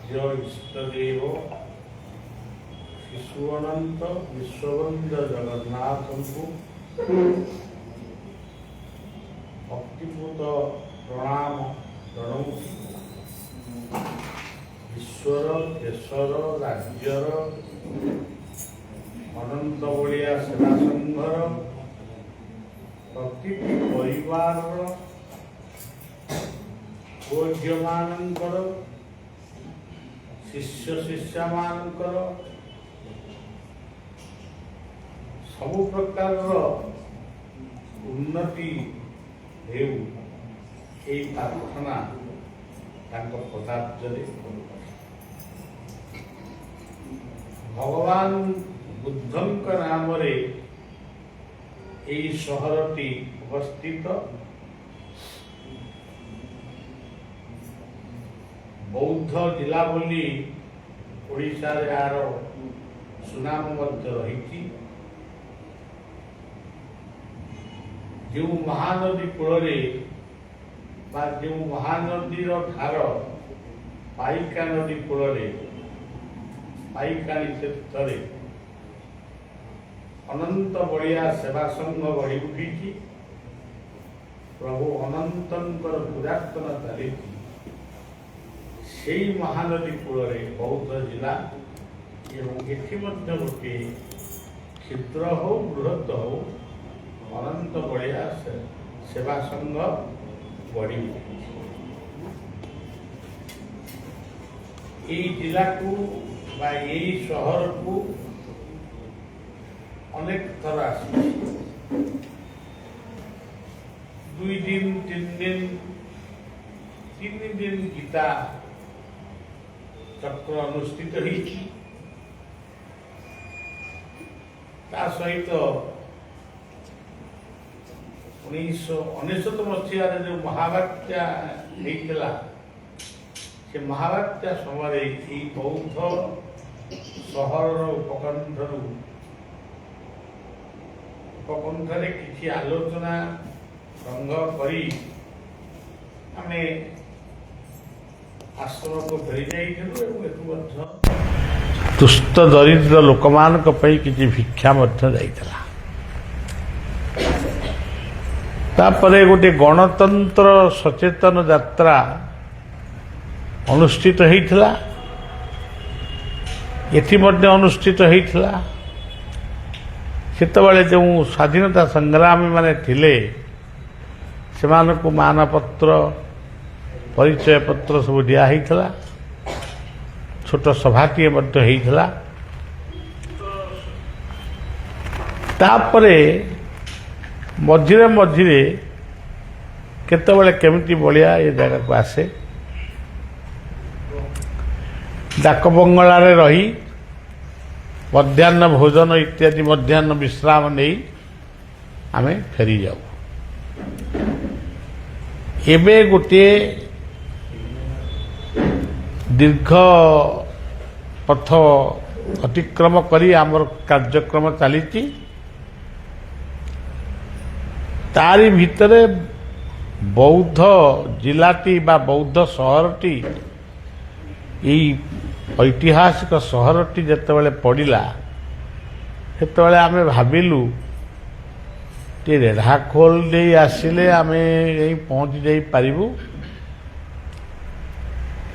आराध्य इष्टदेव शिशुअनंत विश्ववंद्य जगन्नाथ को भक्तिपूत प्रणाम जनाऊँ। विश्वर देशर राज्यर अनंत बड़िया सेवा संघर प्रति परिवार झील मानकर शिष्य शिष्या मानकर सबु प्रकार उन्नति हेउ ए प्रार्थना पदार्थ भगवान बुद्धंक नाम रे एई सहरटी अवस्थित। बौद्ध जिला बोली ओडिशा रे यार सुनाम मध्य रही। जो महानदी कूल जो महानदी धार पाइका नदी कूल पाइकाणी क्षेत्र अनंत बड़िया सेवा संघ गढ़ी उठी। प्रभु अनंतर पूजार्चना चली से महानदी कूल बौद्ध जिला एवं एटी गोटे क्षुद्र हो बृहत हो अनंत बड़िया सेवा संघ गढ़ी उठी। जिला को शहर को अनेक थर आसी 2 दिन 3 दिन गीता चक्र अनुष्ठित सहित 1999 मसीह जो महाबात्या होता से महाबात्या समय बौद्ध सहर उपकंठरे किसी आलोचना संघ करी आमे आश्रम को फेरी जाइलु। दुष्ट दरिद्र लोक मान किसी भिक्षा तापरे गोटे गणतंत्र सचेतन यात्रा अनुष्ठित होइथिला। एथि मध्य अनुष्ठित होइथिला। सेतबेले जो स्वाधीनता संग्रामी माने थिले सेमानकु मानपत्र परिचय पत्र सब दिया होइथिला। छोट सभाटीए मध्य होइथिला। तापरे मझिरे मझिरे केतबेले केमिति बलिया ये जगह को आसे डाक बंगला रे रही मध्याह्न भोजन इत्यादि मध्याह्न विश्राम नहीं आमे फेरी जाऊ। एबे गोटे दीर्घ पथ अतिक्रम करी आमर कार्यक्रम चली। तारी भितरे बौद्ध जिलाटी बा बौद्ध सहरटी ऐतिहासिक सहरटी जितेबाला पड़ा सेतबेले आमे भाविलु टे रेढ़ाखोल दे आसिले आमे यही पहुँची जाई पारिबु।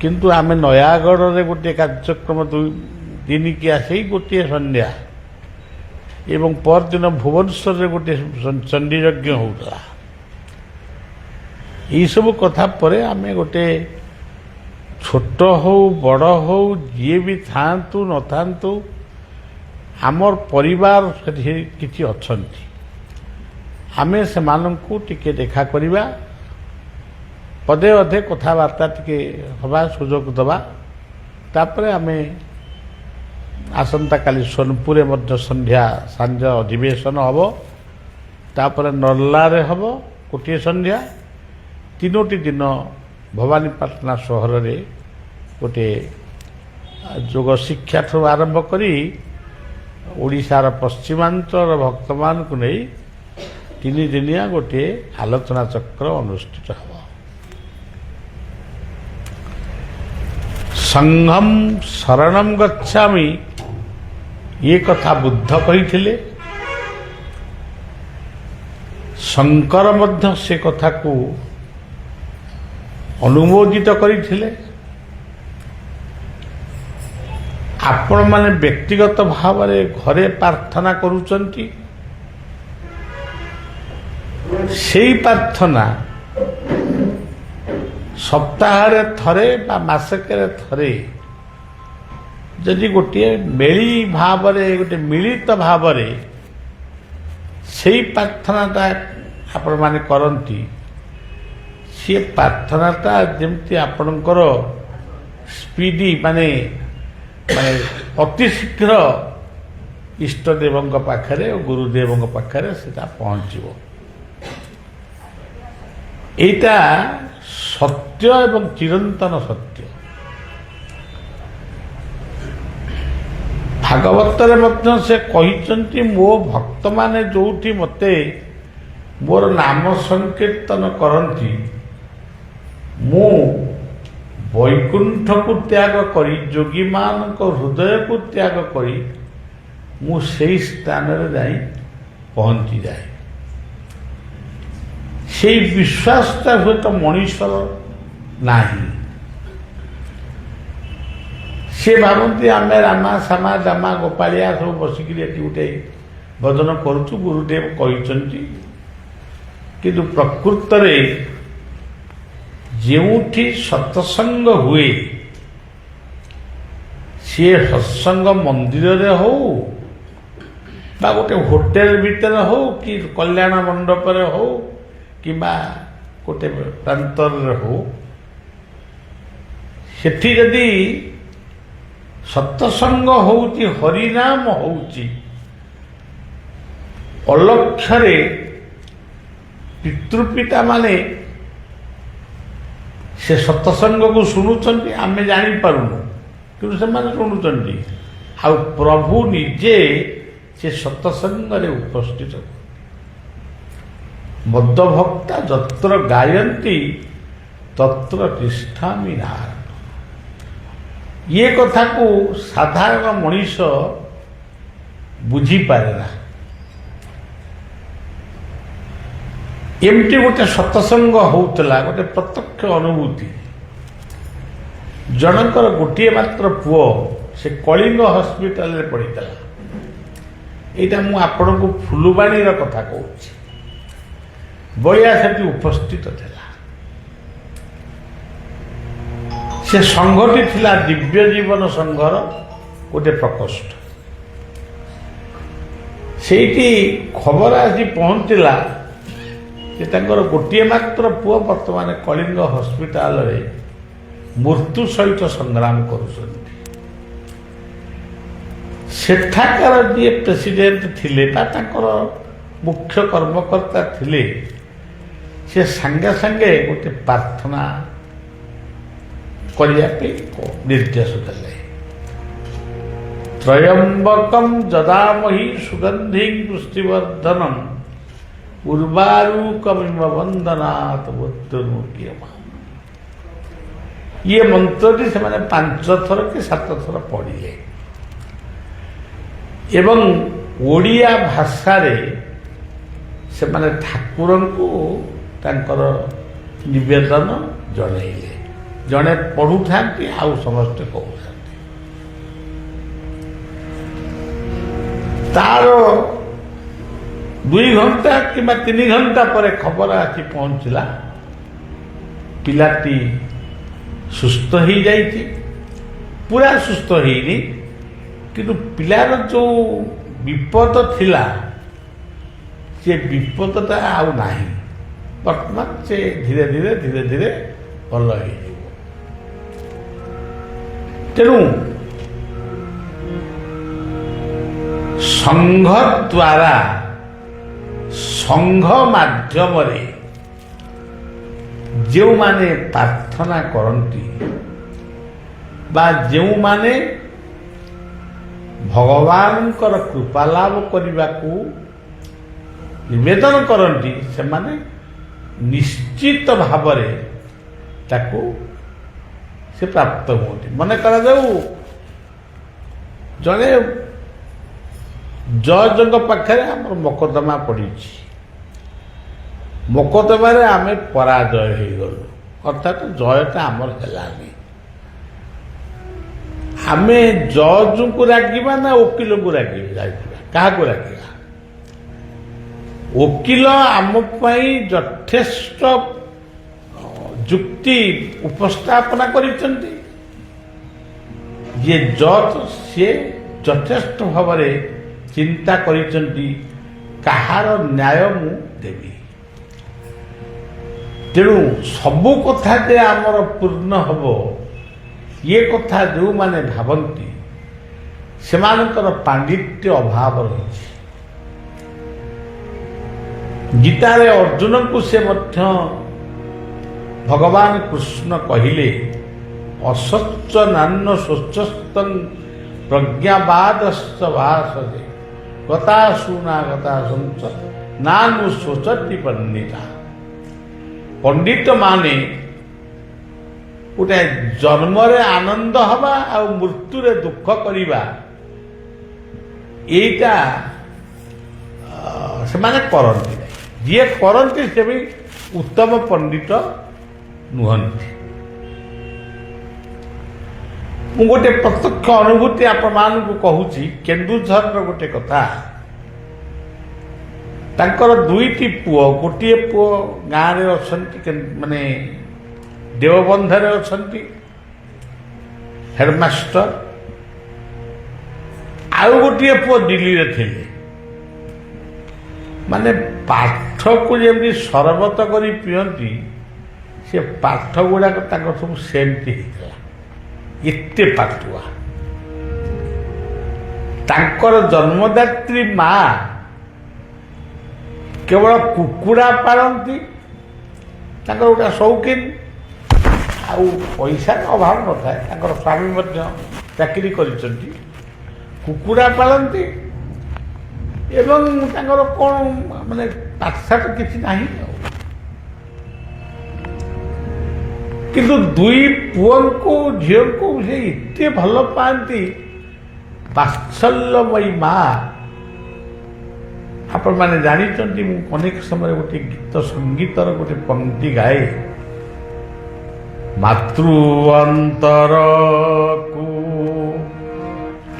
किंतु आमे नयागढ़ रे गोटे कार्यक्रम 2 दिन की आसे गोटे संध्या एवं परदिन भुवनेश्वर रे गोटे चंडी यज्ञ होता। यही सब कथा परे आमे गोटे छोट हो बड़ हो जी भी थांतु न थांतु आमर परिवार किछि अछंती आमे से माननकु टिके देखा करिबा पदे अधे कथबार्ता टिके हवा सुजोग दबा। तापरे आमे आसंता काली सोनपुरे मध्य संध्या सांझ अधिवेशन हबो। तापरे नल्ला रे हबो कोटिए संध्या। 3टी दिन भवानीपाटना सहर रे गोटे योग शिक्षा ठू आरंभ करी ओडिशार पश्चिमांचल भक्त मान को नहीं 3 दिनिया गोटे आलोचना चक्र अनुष्ठित हो। ସଂଘଂ ଶରଣଂ ଗଚ୍ଛାମି ଏ କଥା ବୁଦ୍ଧ କହିଥିଲେ। ଶଙ୍କର ମଧ୍ୟ ସେ କଥାକୁ ଅନୁମୋଦିତ କରିଥିଲେ। ଆପଣମାନେ ବ୍ୟକ୍ତିଗତ ଭାବରେ ଘରେ ପ୍ରାର୍ଥନା କରୁଛନ୍ତି, ସେଇ ପ୍ରାର୍ଥନା ସପ୍ତାହରେ ଥରେ ବା ମାସକରେ ଥରେ ଯଦି ଗୋଟିଏ ମେଳି ଭାବରେ ଗୋଟେ ମିଳିତ ଭାବରେ ସେଇ ପ୍ରାର୍ଥନାଟା ଆପଣମାନେ କରନ୍ତି, ସେ ପ୍ରାର୍ଥନାଟା ଯେମିତି ଆପଣଙ୍କର ସ୍ପିଡି ମାନେ ଅତି ଶୀଘ୍ର ଇଷ୍ଟଦେବଙ୍କ ପାଖରେ ଓ ଗୁରୁଦେବଙ୍କ ପାଖରେ ସେଟା ପହଞ୍ଚିବ। ଏଇଟା ସତ୍ୟ ଏବଂ ଚିରନ୍ତନ ସତ୍ୟ। ଭାଗବତରେ ମଧ୍ୟ ସେ କହିଛନ୍ତି, ମୋ ଭକ୍ତମାନେ ଯୋଉଠି ମୋତେ ମୋର ନାମ ସଂକୀର୍ତ୍ତନ କରନ୍ତି, ମୁଁ ବୈକୁଣ୍ଠକୁ ତ୍ୟାଗ କରି ଯୋଗୀମାନଙ୍କ ହୃଦୟକୁ ତ୍ୟାଗ କରି ମୁଁ ସେହି ସ୍ଥାନରେ ଯାଇ ପହଞ୍ଚିଯାଏ। ସେଇ ବିଶ୍ୱାସଟା ହୁଏତ ମଣିଷର ନାହିଁ। ସେ ଭାବନ୍ତି ଆମେ ରାମା ଶ୍ୟାମା ଦାମା ଗୋପାଳିଆ ସବୁ ବସିକିରି ଏଠି ଗୋଟେ ଭଜନ କରୁଛୁ, ଗୁରୁଦେବ କହିଛନ୍ତି। କିନ୍ତୁ ପ୍ରକୃତରେ ଯେଉଁଠି ସତ୍ସଙ୍ଗ ହୁଏ, ସିଏ ସତ୍ସଙ୍ଗ ମନ୍ଦିରରେ ହଉ ବା ଗୋଟେ ହୋଟେଲ ଭିତରେ ହଉ କି କଲ୍ୟାଣ ମଣ୍ଡପରେ ହଉ କିମ୍ବା ଗୋଟେ ପ୍ରାନ୍ତରରେ ହଉ, ସେଠି ଯଦି ସତ୍ସଙ୍ଗ ହଉଛି, ହରିନାମ ହଉଛି, ଅଲକ୍ଷ୍ୟରେ ପିତୃପିତା ମାନେ ସେ ସତ୍ସଙ୍ଗକୁ ଶୁଣୁଛନ୍ତି, ଆମେ ଜାଣିପାରୁନୁ, କିନ୍ତୁ ସେମାନେ ଶୁଣୁଛନ୍ତି। ଆଉ ପ୍ରଭୁ ନିଜେ ସେ ସତ୍ସଙ୍ଗରେ ଉପସ୍ଥିତ। ମଦଭକ୍ତା ଯତ୍ର ଗାୟନ୍ତି ତତ୍ର ତିଷ୍ଠାମି ନାରାୟଣ। ଇଏ କଥାକୁ ସାଧାରଣ ମଣିଷ ବୁଝିପାରେ ନା। ଏମିତି ଗୋଟେ ସତ୍ସଙ୍ଗ ହଉଥିଲା, ଗୋଟେ ପ୍ରତ୍ୟକ୍ଷ ଅନୁଭୂତି। ଜଣଙ୍କର ଗୋଟିଏ ମାତ୍ର ପୁଅ, ସେ କଳିଙ୍ଗ ହସ୍ପିଟାଲରେ ପଡ଼ିଥିଲା। ଏଇଟା ମୁଁ ଆପଣଙ୍କୁ ଫୁଲବାଣୀର କଥା କହୁଛି। ବଳିଆ ସେଠି ଉପସ୍ଥିତ ଥିଲା। ସେ ସଂଘଟି ଥିଲା ଦିବ୍ୟ ଜୀବନ ସଂଘର ଗୋଟେ ପ୍ରକୋଷ୍ଠ। ସେଇଠି ଖବର ଆସି ପହଞ୍ଚିଲା ଯେ ତାଙ୍କର ଗୋଟିଏ ମାତ୍ର ପୁଅ ବର୍ତ୍ତମାନ କଳିଙ୍ଗ ହସ୍ପିଟାଲରେ ମୃତ୍ୟୁ ସହିତ ସଂଗ୍ରାମ କରୁଛନ୍ତି। ସେଠାକାର ଯିଏ ପ୍ରେସିଡେଣ୍ଟ ଥିଲେ ବା ତାଙ୍କର ମୁଖ୍ୟ କର୍ମକର୍ତ୍ତା ଥିଲେ, ସେ ସାଙ୍ଗେ ସାଙ୍ଗେ ଗୋଟେ ପ୍ରାର୍ଥନା କରିବା ପାଇଁ ନିର୍ଦ୍ଦେଶ ଦେଲେ। ତ୍ରୟମ୍ବକଂ ଯଦାମହି ସୁଗନ୍ଧିଂ ପୁଷ୍ଟିବର୍ଦ୍ଧନଂ ଉର୍ବାରୁକମିବ ବନ୍ଦନାତ୍ ମୃତ୍ୟୁର୍ମୁକ୍ଷୀୟମାମ୍। ଇଏ ମନ୍ତ୍ରଟି ସେମାନେ 5 ଥର କି 7 ଥର ପଢ଼ିଲେ ଏବଂ ଓଡ଼ିଆ ଭାଷାରେ ସେମାନେ ଠାକୁରଙ୍କୁ ତାଙ୍କର ନିବେଦନ ଜଣାଇଲେ। ଜଣେ ପଢ଼ୁଥାନ୍ତି, ଆଉ ସମସ୍ତେ କହୁଥାନ୍ତି। ତାର 2 ଘଣ୍ଟା କିମ୍ବା 3 ଘଣ୍ଟା ପରେ ଖବର ଆସି ପହଞ୍ଚିଲା, ପିଲାଟି ସୁସ୍ଥ ହେଇଯାଇଛି। ପୁରା ସୁସ୍ଥ ହେଇନି, କିନ୍ତୁ ପିଲାର ଯେଉଁ ବିପଦ ଥିଲା, ସେ ବିପଦଟା ଆଉ ନାହିଁ। ବର୍ତ୍ତମାନ ସେ ଧୀରେ ଧୀରେ ଧୀରେ ଧୀରେ ଭଲ ହେଇଯିବ। ତେଣୁ ସଂଘ ଦ୍ୱାରା, ସଂଘ ମାଧ୍ୟମରେ ଯେଉଁମାନେ ପ୍ରାର୍ଥନା କରନ୍ତି ବା ଯେଉଁମାନେ ଭଗବାନଙ୍କର କୃପା ଲାଭ କରିବାକୁ ନିବେଦନ କରନ୍ତି, ସେମାନେ ନିଶ୍ଚିତ ଭାବରେ ତାକୁ ସେ ପ୍ରାପ୍ତ ହୁଅନ୍ତି। ମନେ କରାଯାଉ ଜଣେ ଜଜଙ୍କ ପାଖରେ ଆମର ମକଦ୍ଦମା ପଡ଼ିଛି, ମକଦ୍ଦମାରେ ଆମେ ପରାଜୟ ହେଇଗଲୁ, ଅର୍ଥାତ୍ ଜୟଟା ଆମର ହେଲାନି। ଆମେ ଜଜଙ୍କୁ ରାଗିବା ନା ଓକିଲଙ୍କୁ ରାଗିବା? କାହାକୁ ରାଗିବା? ଓକିଲ ଆମ ପାଇଁ ଯଥେଷ୍ଟ ଯୁକ୍ତି ଉପସ୍ଥାପନା କରିଛନ୍ତି, ଯିଏ ଜଜ୍ ସିଏ ଯଥେଷ୍ଟ ଭାବରେ ଚିନ୍ତା କରିଛନ୍ତି କାହାର ନ୍ୟାୟ ମୁଁ ଦେବି। ତେଣୁ ସବୁ କଥା ଯେ ଆମର ପୂର୍ଣ୍ଣ ହେବ ଏ କଥା ଯେଉଁମାନେ ଭାବନ୍ତି ସେମାନଙ୍କର ପାଣ୍ଡିତ୍ୟ ଅଭାବ ରହିଛି। ଗୀତାରେ ଅର୍ଜୁନଙ୍କୁ ସେ ମଧ୍ୟ ଭଗବାନ କୃଷ୍ଣ କହିଲେ ଅସତ୍ୟ ନାନ୍ୟ ସ୍ୱଚ୍ଛସ୍ତଂ ପ୍ରଜ୍ଞାବାଦସ୍ତ ଭାଷରେ ଗତାଶୁନା ଗତାଶୁଞ୍ଚ ନାନୁ ସ୍ୱଚତି ପଣ୍ଡିତା। ପଣ୍ଡିତ ମାନେ ଗୋଟେ ଜନ୍ମରେ ଆନନ୍ଦ ହେବା ଆଉ ମୃତ୍ୟୁରେ ଦୁଃଖ କରିବା ଏଇଟା ସେମାନେ କରନ୍ତି ନାହିଁ। ଯିଏ କରନ୍ତି ସେ ବି ଉତ୍ତମ ପଣ୍ଡିତ ନୁହନ୍ତି। ମୁଁ ଗୋଟେ ପ୍ରତ୍ୟକ୍ଷ ଅନୁଭୂତି ଆପଣମାନଙ୍କୁ କହୁଛି। କେନ୍ଦୁଝରର ଗୋଟେ କଥା, ତାଙ୍କର ଦୁଇଟି ପୁଅ, ଗୋଟିଏ ପୁଅ ଗାଁରେ ଅଛନ୍ତି, ମାନେ ଦେଓବନ୍ଧରେ ଅଛନ୍ତି ହେଡମାଷ୍ଟର, ଆଉ ଗୋଟିଏ ପୁଅ ଦିଲ୍ଲୀରେ ଥିଲେ। ମାନେ ପାଠକୁ ଯେମିତି ସରବତ କରି ପିଅନ୍ତି ସେ ପାଠ ଗୁଡ଼ାକ ତାଙ୍କର ସବୁ ସେମିତି ହେଇଥିଲା, ଏତେ ପାଠୁଆ। ତାଙ୍କର ଜନ୍ମଦାତ୍ରୀ ମା କେବଳ କୁକୁଡ଼ା ପାଳନ୍ତି, ତାଙ୍କର ଗୋଟେ ସୌକିନ, ଆଉ ପଇସାର ଅଭାବ ନଥାଏ। ତାଙ୍କର ସ୍ୱାମୀ ମଧ୍ୟ ଚାକିରି କରିଛନ୍ତି, କୁକୁଡ଼ା ପାଳନ୍ତି ଏବଂ ତାଙ୍କର କ'ଣ ମାନେ ପାଠଶାଠ କିଛି ନାହିଁ। ଆଉ କିନ୍ତୁ ଦୁଇ ପୁଅଙ୍କୁ ଝିଅଙ୍କୁ ସେ ଏତେ ଭଲ ପାଆନ୍ତି, ବାତ୍ସଲ୍ୟମୟୀ ମା। ଆପଣମାନେ ଜାଣିଛନ୍ତି ମୁଁ ଅନେକ ସମୟରେ ଗୋଟେ ଗୀତ ସଙ୍ଗୀତର ଗୋଟେ ପଂକ୍ତି ଗାଏ, ମାତୃ ଅନ୍ତରକୁ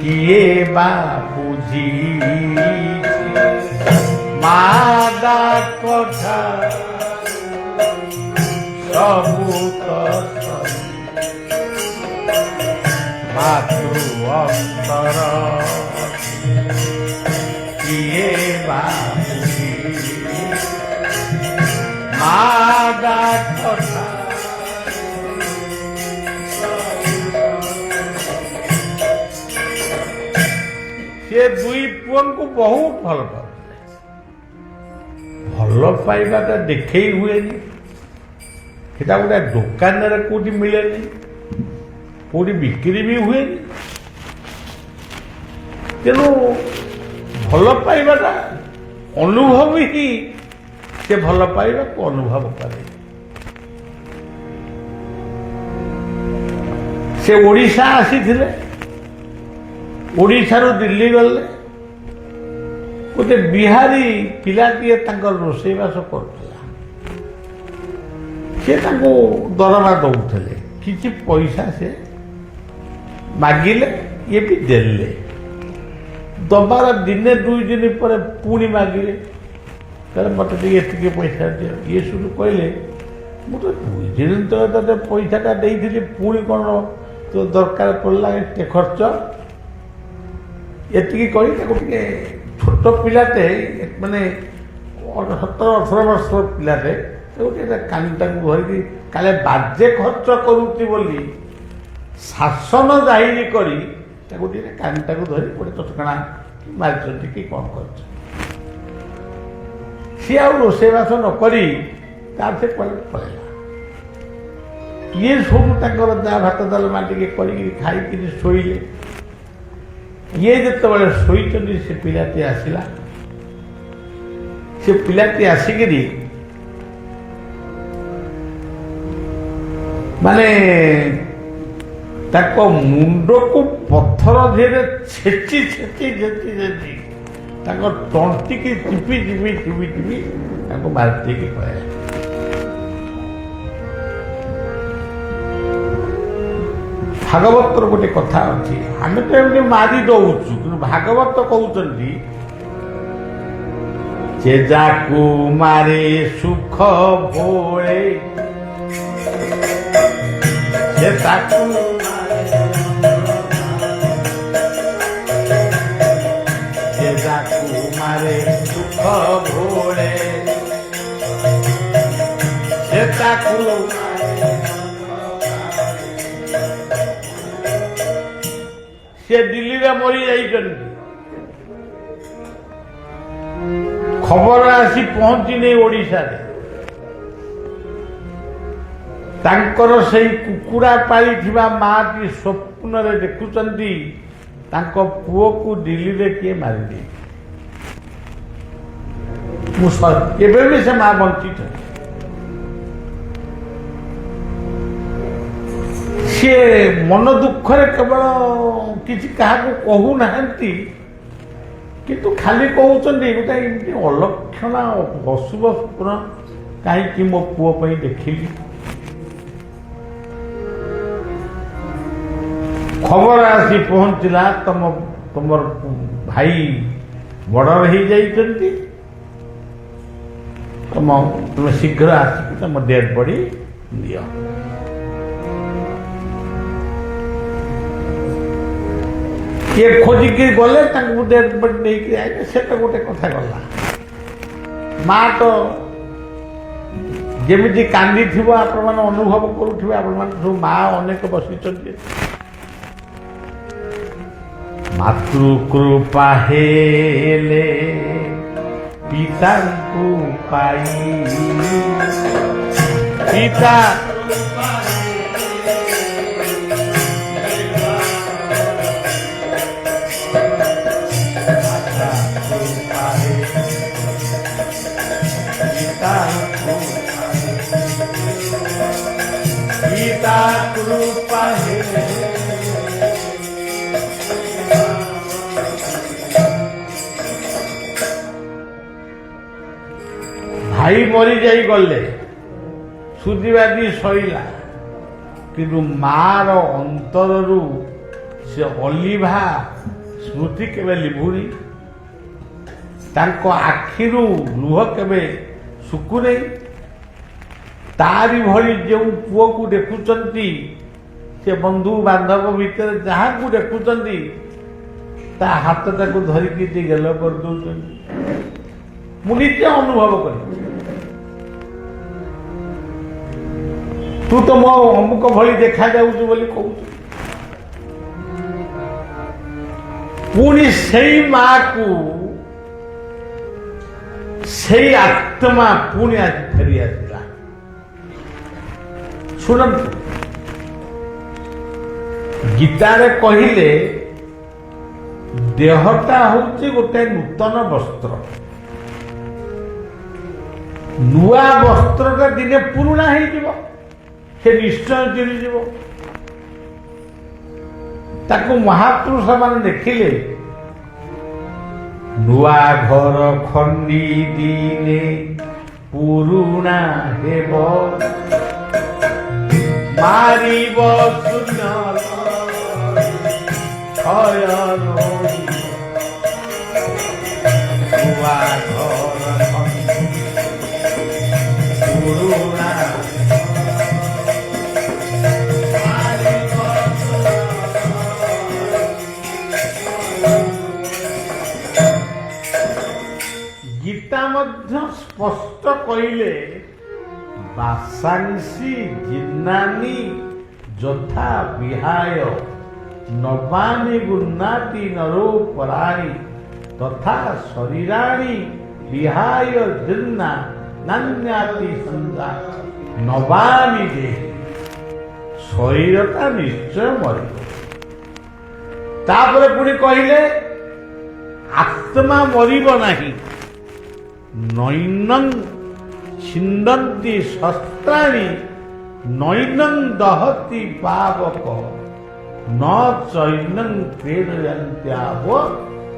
କିଏ ବା ବୁଝିଛି, ମା ଡାକଥା ସବୁ ମାତୃ ଅନ୍ତର କିଏ ବା ବୁଝିଛି, ମା ଡାକଥା। ସେ ଦୁଇ ପୁଅଙ୍କୁ ବହୁତ ଭଲ ପାଉଥିଲେ। ଭଲ ପାଇବାଟା ଦେଖେଇ ହୁଏନି, ସେଟା ଗୋଟେ ଦୋକାନରେ କୋଉଠି ମିଳେନି, କୋଉଠି ବିକ୍ରି ବି ହୁଏନି। ତେଣୁ ଭଲ ପାଇବାଟା ଅନୁଭବ ହିଁ ସେ ଭଲ ପାଇବାକୁ ଅନୁଭବ କରେ। ସେ ଓଡ଼ିଶା ଆସିଥିଲେ, ଓଡ଼ିଶାରୁ ଦିଲ୍ଲୀ ଗଲେ, ଗୋଟେ ବିହାରୀ ପିଲାଟିଏ ତାଙ୍କର ରୋଷେଇବାସ କରୁଥିଲା। ସେ ତାଙ୍କୁ ଦରମା ଦଉଥିଲେ, କିଛି ପଇସା ସେ ମାଗିଲେ, ଇଏ ବି ଦେଲେ। ଦବାର ଦିନେ ଦୁଇ ଦିନ ପରେ ପୁଣି ମାଗିଲେ, କହିଲେ ମୋତେ ଟିକେ ଏତିକି ପଇସା ଦିଅ। ଇଏ ଶୁଣୁ କହିଲେ ମୁଁ ତ ଦୁଇ ଦିନ ତତେ ପଇସାଟା ଦେଇଥିଲି, ପୁଣି କ'ଣ ତୋ ଦରକାର ପଡ଼ିଲା ଏତେ ଖର୍ଚ୍ଚ? ଏତିକି କହି ତାକୁ ଟିକେ ଛୋଟ ପିଲାଟେ, ମାନେ 17-18 ବର୍ଷର ପିଲାଟେ, ତାକୁ ଟିକେ କାନିଟାକୁ ଧରିକି କାଳେ ବାଜେ ଖର୍ଚ୍ଚ କରୁଛି ବୋଲି ଶାସନ ଜାହିର କରି ତାକୁ ଟିକେ କାନିଟାକୁ ଧରି ଗୋଟେ ଚଟକଣା ମାରିଛନ୍ତି କି କ'ଣ କରିଛନ୍ତି। ସିଏ ଆଉ ରୋଷେଇବାସ ନ କରି ତାର ସେ ପଳେଇଲା। ଇଏ ସବୁ ତାଙ୍କର ଯାହା ଭାତ ଡାଲମା ଟିକେ କରିକିରି ଖାଇକିରି ଶୋଇଲେ। ଇଏ ଯେତେବେଳେ ଶୋଇଛନ୍ତି ସେ ପିଲାଟି ଆସିଲା। ସେ ପିଲାଟି ଆସିକିରି ମାନେ ତାଙ୍କ ମୁଣ୍ଡକୁ ପଥର ଧିରେ ଛେଚି ଛେଚି ଛେଚି ଛେଚି ତାଙ୍କ ତଣ୍ଟିକି ଚିପି ଚିପି ଚିପି ଚିପି ତାଙ୍କୁ ମାରି ଦେଇକି ପଳାଏ। ଭାଗବତର ଗୋଟେ କଥା ଅଛି, ଆମେ ତ ଏମିତି ମାରି ଦଉଛୁ, କିନ୍ତୁ ଭାଗବତ କହୁଛନ୍ତି ଯେ ଯାକୁ ମାରେ ସୁଖ ଭୋଳେ ସେ ତାକୁ ଯେ ଯାକୁ ମାରେ ସୁଖ ଭୋଳେ ସେ ତାକୁ ସେ ଦିଲ୍ଲୀରେ ମରି ଯାଇଛନ୍ତି। ଖବର ଆସି ପହଞ୍ଚିନି ଓଡ଼ିଶାରେ। ତାଙ୍କର ସେଇ କୁକୁଡ଼ା ପାଳିଥିବା ମାଟି ସ୍ୱପ୍ନରେ ଦେଖୁଛନ୍ତି ତାଙ୍କ ପୁଅକୁ ଦିଲ୍ଲୀରେ କିଏ ମାରିଦେଇଛି। ଏବେ ବି ସେ ମା ବଞ୍ଚିଛନ୍ତି। ସିଏ ମନ ଦୁଃଖରେ କେବଳ କିଛି କାହାକୁ କହୁନାହାନ୍ତି, କିନ୍ତୁ ଖାଲି କହୁଛନ୍ତି ଗୋଟେ ଏମିତି ଅଲକ୍ଷଣା ଅଶୁଭ ସ୍ୱପ୍ନ କାହିଁକି ମୋ ପୁଅ ପାଇଁ ଦେଖିଲି। ଖବର ଆସି ପହଞ୍ଚିଲା ତମର ଭାଇ ବର୍ଡର ହେଇଯାଇଛନ୍ତି, ତୁମେ ଶୀଘ୍ର ଆସିକି ତମ ଡେଡ୍ ବଡି ଦିଅ। କିଏ ଖୋଜିକି ଗଲେ ତାଙ୍କୁ ଡେଡ୍ ବଡି ନେଇକି ଆଇଲେ, ସେଟା ଗୋଟେ କଥା ଗଲା। ମା ତ ଯେମିତି କାନ୍ଦିଥିବ ଆପଣମାନେ ଅନୁଭବ କରୁଥିବେ, ଆପଣମାନେ ସବୁ ମା ଅନେକ ବସିଛନ୍ତି। ମାତୃକୃପା ହେଲେ ପିତାଙ୍କୁ ପାଇ ପିତା କୃପା ଭାଇ ମରି ଯାଇ ଗଲେ, ସୁଦିବାଦୀ ସଇଲା, କିନ୍ତୁ ମାର ଅନ୍ତରରୁ ସେ ଅଲିଭା ସ୍ମୃତି କେବେ ଲିଭୁନି, ତାଙ୍କ ଆଖିରୁ ଲୁହ କେବେ ଶୁଖୁନି। ତାରି ଭଳି ଯେଉଁ ପୁଅକୁ ଦେଖୁଛନ୍ତି, ସେ ବନ୍ଧୁ ବାନ୍ଧବ ଭିତରେ ଯାହାକୁ ଦେଖୁଛନ୍ତି ତା ହାତଟାକୁ ଧରିକି ଟିକେ ଗେଲ କରିଦେଉଛନ୍ତି। ମୁଁ ନିଜେ ଅନୁଭବ କରିଛି। ତୁ ତ ମୋ ଅମୁକ ଭଳି ଦେଖାଯାଉଛୁ ବୋଲି କହୁଛୁ, ପୁଣି ସେଇ ମାକୁ ସେଇ ଆତ୍ମା ପୁଣି ଆଜି ଫେରି ଆସିଲା। ଶୁଣନ୍ତୁ, ଗୀତାରେ କହିଲେ ଦେହଟା ହଉଛି ଗୋଟେ ନୂତନ ବସ୍ତ୍ର। ନୂଆ ବସ୍ତ୍ରଟା ଦିନେ ପୁରୁଣା ହେଇଯିବ, ସେ ନିଶ୍ଚୟ ଚିରିଯିବ। ତାକୁ ମହାପୁରୁଷ ମାନେ ଦେଖିଲେ ନୂଆ ଘର ଖଣ୍ଡି ଦିନେ ପୁରୁଣା ହେବ, ମାରିବ ଶୂନ୍ୟ କ୍ଷୟ ନୋଇ। ନୂଆ ଘର ଖଣ୍ଡି ପୁରୁଣା ଗୀତା ମଧ୍ୟ ସ୍ପଷ୍ଟ କହିଲେ ବାସାଂସି ଜିନ୍ନାନି ଯଥା ବିହାୟ ନବାନି ଗୁନ୍ନାତି ନରୋ ପରାଣି ତଥା ଶରୀରାଣି ବିହାୟ ଜିନ୍ନା ନାନ୍ୟାତି ସନ୍ଧା ନବାନି ଦେହେ। ଶରୀରଟା ନିଶ୍ଚୟ ମରିବ। ତାପରେ ପୁଣି କହିଲେ ଆତ୍ମା ମରିବ ନାହିଁ। ନୈନଂ ଛିନ୍ଦନ୍ତି ଶସ୍ତ୍ରାଣି ନୈନଂ ଦହତି ପାବକ न चैनं क्रीडयन्त्यावो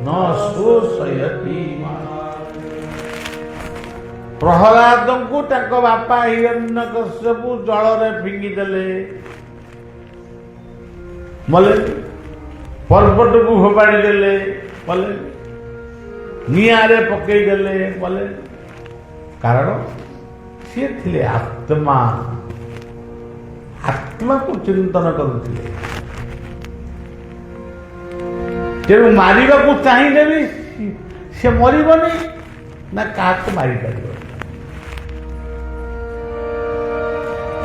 न शोषयति प्रहलाद को बापा हिरण्यकश्यप जल फिंगिदेले मले पर्वत को फोपाड़ी देले मले निआरे पकईदेले मले कारण सी थे आत्मा आत्मा को चिंतन करुले तेणु मारिबा को चाहिए भी सी मरबनी ना क्या मारी पार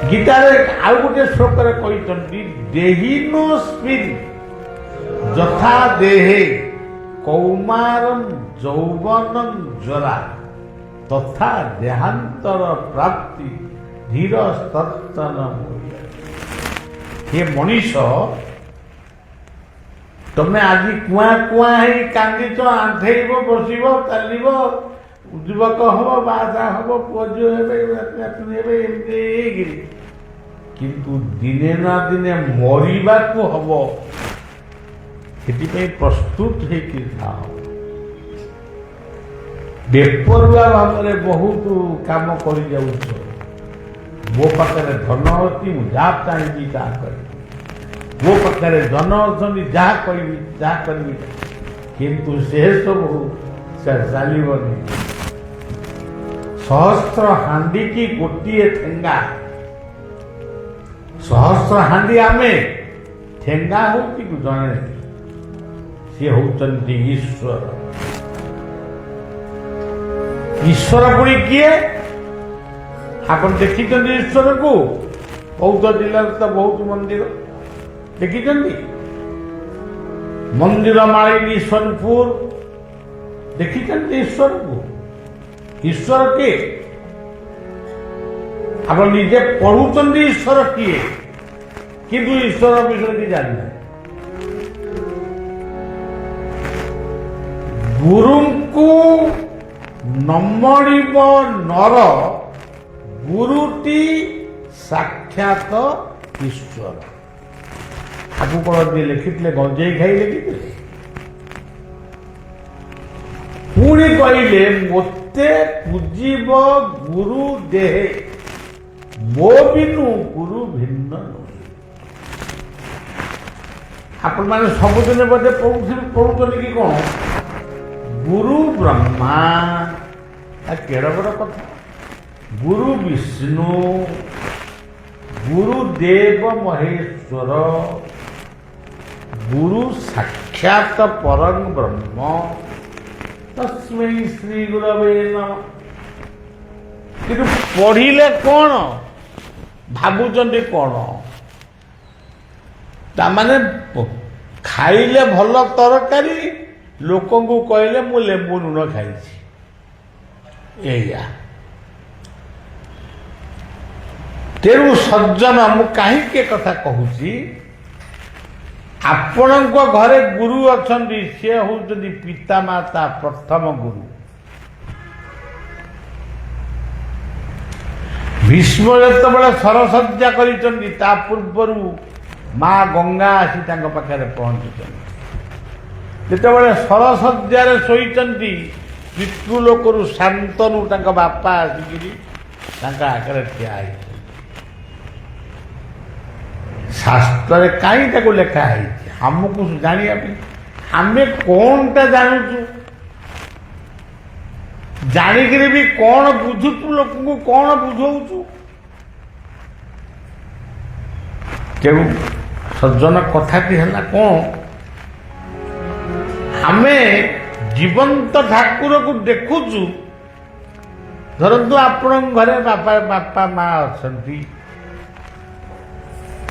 गीतार आउ गोटे श्लोक कहते देहिनोस्मिन् यथा देहे कौमारं यौवनं जरा तथा देहांतर प्राप्ति धीर सत्तन हे मनीष तमें आज कुआ कुआ कांदीच आंधेब बसब चल युवक हम बासा हम पुओ झील हे किंतु दिने ना दिने मरवा को हम से प्रस्तुत हो बेपरुआ भाव में बहुत काम कर मो पाखे धन अच्छी जहाँ चाहिए जहाँ कर मो पाखे धन अच्छा जहाँ करी किंतु से सब चलनी सहस्र हांडी की गोटे ठेंगा सहस्र हांडी आमे ठेंगा हो कि जड़े सी होती ईश्वर ईश्वर पुणी किए आप देखी ईश्वर को बौद्ध जिले तो बहुत मंदिर देखी मंदिर मालिनी सोनपुर देखी ईश्वर को ईश्वर किए आप निजे पढ़ुं ईश्वर किए किंतु ईश्वर विषय की जाना गुरु को नमणिब नर गुरुटी साक्षात ईश्वर आपको कौन लिखी गंजे खाई लिखी पुणी कहले मते पूजिब गुरु देहे मो बिनु गुरु भिन्न आपण मैंने सबुदिन बोधे पढ़ुन कि कौन गुरु ब्रह्मा केड़ बड़ कथा गुरु विष्णु गुरुदेव महेश्वर गुरु साक्षात परम ब्रह्म तस्मै श्री गुरवे नमः कि पढ़िले कौन भावुचंदी कौन तामाने खाइले भल तरकारी लोक को कहले मु लेंबू लुण खाई तेणु सज्जन मु कहीं कथा कहूँ आपण घरे गुरु अच्छा सी हूँ पिता माता प्रथम गुरु भीष्म जो सरसज्जा कर पूर्वर माँ गंगा आसी पाखे पहुंचुं जिते सरसज्जार शोचती पितृलोकरू शांतनु बापा आसिक आगे ठिया शास्त्र कहीं लिखाई आमको जाना आम कौन टा जानूचु जाणिक भी कौन बुझुचु लोक को कौन बुझाऊचु तेणु सज्जन कथाटी है कौन आमे जीवंत ठाकुर को देखुचु धरतु आपण घरे बापा माँ अच्छा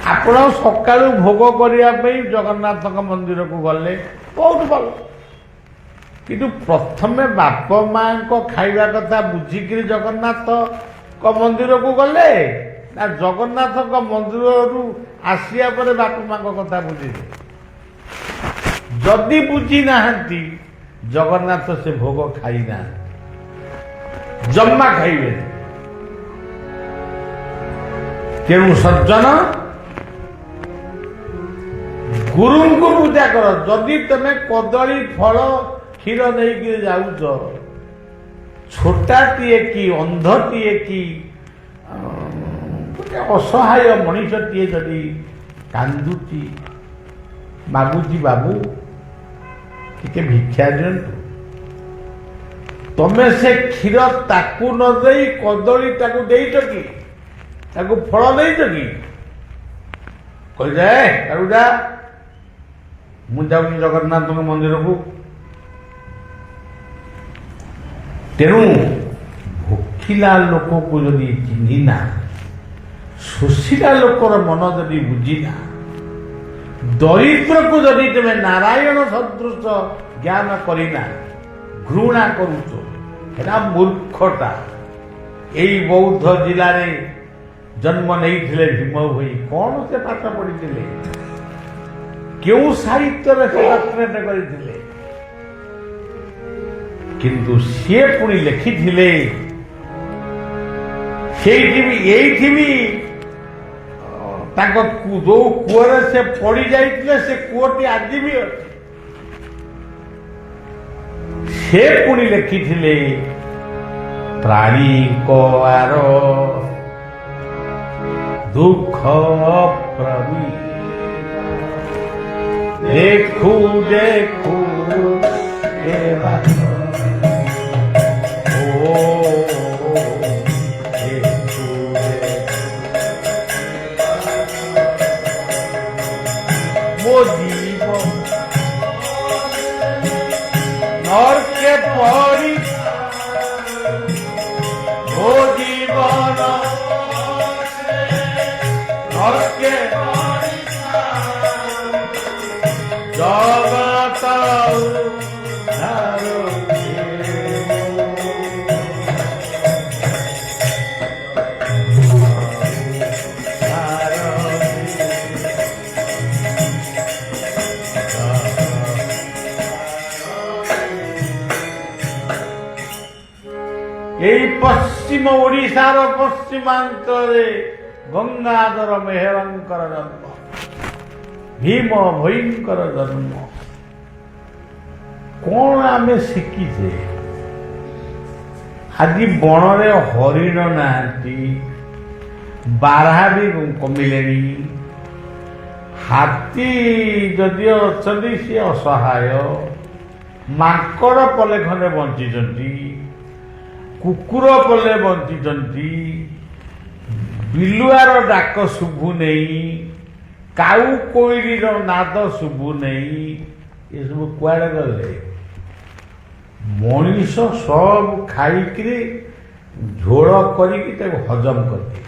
आपण सकाळु भोग करने जगन्नाथ मंदिर को गले बहुत भल किंतु प्रथमे बाप माँ को खाइबा कथा बुझिक जगन्नाथ मंदिर को गले ना जगन्नाथ मंदिर आसिया पर बाप माँ कथा बुझिले जदि बुझी नाहंती जगन्नाथ से भोग खाई ना जम्मा खाइबे तेणु सज्जन ଗୁରୁଙ୍କୁ ପୂଜା କର। ଯଦି ତମେ କଦଳୀ ଫଳ କ୍ଷୀର ନେଇକି ଯାଉଛ, ଛୋଟାଟିଏ କି ଅନ୍ଧଟିଏ କି ଗୋଟେ ଅସହାୟ ମଣିଷଟିଏ ଯଦି କାନ୍ଦୁଛି, ମାଗୁଛି ବାବୁ ଟିକେ ଭିକ୍ଷା ଦିଅନ୍ତୁ, ତମେ ସେ କ୍ଷୀର ତାକୁ ନ ଦେଇ କଦଳୀ ତାକୁ ଦେଇଛ କି, ତାକୁ ଫଳ ଦେଇଛ କି? କହିଯାଏ ତାକୁ ଯା, ମୁଁ ଯାଉଛି ଜଗନ୍ନାଥଙ୍କ ମନ୍ଦିରକୁ। ତେଣୁ ଭୋକିଲା ଲୋକକୁ ଯଦି ଚିହ୍ନିନା, ଶୋଷିଲା ଲୋକର ମନ ଯଦି ବୁଝିନା, ଦରିଦ୍ରକୁ ଯଦି ତମେ ନାରାୟଣ ସଦୃଶ ଜ୍ଞାନ କରିନା, ଘୃଣା କରୁଛ, ଏଟା ମୂର୍ଖଟା। ଏଇ ବୌଦ୍ଧ ଜିଲ୍ଲାରେ ଜନ୍ମ ନେଇଥିଲେ ଭୀମ ଭୋଇ। କଣ ସେ ପାଠ ପଢିଥିଲେ? କେଉଁ ସାହିତ୍ୟରେ ସେ ଡକ୍ଟରେଟ କରିଥିଲେ? କିନ୍ତୁ ସିଏ ପୁଣି ଲେଖିଥିଲେ, ସେଇଠି ବି ଏଇଠି ବି ତାଙ୍କ ଯୋଉ କୂଅରେ ସେ ପଡି ଯାଇଥିଲେ, ସେ କୂଅଟି ଆଜି ବି ଅଛି। ସେ ପୁଣି ଲେଖିଥିଲେ, ପ୍ରାଣୀଙ୍କ ଆର ଦୁଃଖ ପ୍ରଭୁ ଦେଖୁ ଦେଖୁ ଏ ମୋ ଜୀବନ নরকে পড়ি, ও জীবন নরকে জগত এই পশ্চিম ওড়িশার পশ্চিমাঞ্চলে গঙ্গাধর মেহেরঙ্কর জন্ম, ভীম ভয়ঙ্কর জন্ম। কোন আমি শিখিছে? আজ বণরে হরিণ নাহাନ୍ତି, বারহা ବି କମିଲେଣି, ହାତୀ ଯଦିଓ ଅଛନ୍ତି ସିଏ ଅସହାୟ, ମାଙ୍କଡ଼ ପଲେ ଖଣ୍ଡେ ବଞ୍ଚିଛନ୍ତି, କୁକୁର ପଲେ ବଞ୍ଚିଛନ୍ତି, ବିଲୁଆର ଡାକ ଶୁଭୁ ନେଇ, କାଉ କୋଇଲିର ନାଦ ଶୁଭୁ ନେଇ, ଏସବୁ କୁଆଡ଼େ ଗଲେ? ମଣିଷ ସବୁ ଖାଇକିରି ଝୋଳ କରିକି ତାକୁ ହଜମ କରିଦିଏ।